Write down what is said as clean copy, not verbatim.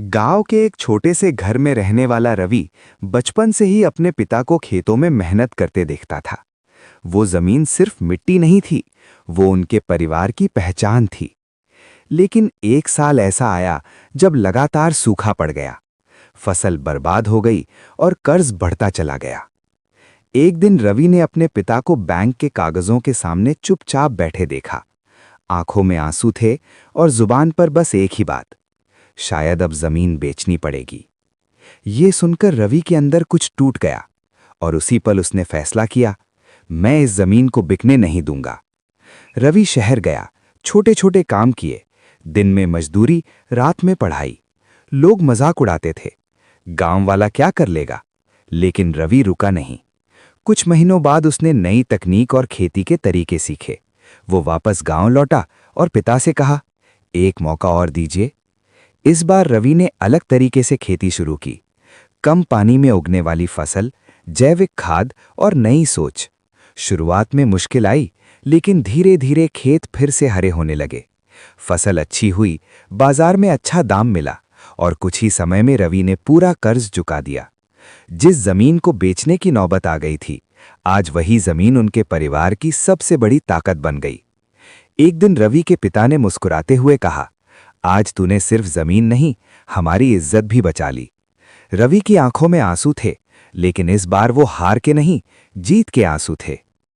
गांव के एक छोटे से घर में रहने वाला रवि बचपन से ही अपने पिता को खेतों में मेहनत करते देखता था। वो जमीन सिर्फ मिट्टी नहीं थी, वो उनके परिवार की पहचान थी। लेकिन एक साल ऐसा आया जब लगातार सूखा पड़ गया, फसल बर्बाद हो गई और कर्ज बढ़ता चला गया। एक दिन रवि ने अपने पिता को बैंक के कागजों के सामने चुपचाप बैठे देखा। आंखों में आंसू थे और जुबान पर बस एक ही बात, शायद अब जमीन बेचनी पड़ेगी। ये सुनकर रवि के अंदर कुछ टूट गया और उसी पल उसने फैसला किया, मैं इस जमीन को बिकने नहीं दूंगा। रवि शहर गया, छोटे छोटे काम किए, दिन में मजदूरी, रात में पढ़ाई। लोग मजाक उड़ाते थे, गांव वाला क्या कर लेगा। लेकिन रवि रुका नहीं। कुछ महीनों बाद उसने नई तकनीक और खेती के तरीके सीखे। वो वापस गांव लौटा और पिता से कहा, एक मौका और दीजिए। इस बार रवि ने अलग तरीके से खेती शुरू की। कम पानी में उगने वाली फसल, जैविक खाद और नई सोच। शुरुआत में मुश्किल आई, लेकिन धीरे धीरे खेत फिर से हरे होने लगे। फसल अच्छी हुई, बाजार में अच्छा दाम मिला और कुछ ही समय में रवि ने पूरा कर्ज चुका दिया। जिस जमीन को बेचने की नौबत आ गई थी, आज वही जमीन उनके परिवार की सबसे बड़ी ताकत बन गई। एक दिन रवि के पिता ने मुस्कुराते हुए कहा, आज तूने सिर्फ जमीन नहीं, हमारी इज्जत भी बचा ली। रवि की आंखों में आंसू थे, लेकिन इस बार वो हार के नहीं, जीत के आंसू थे।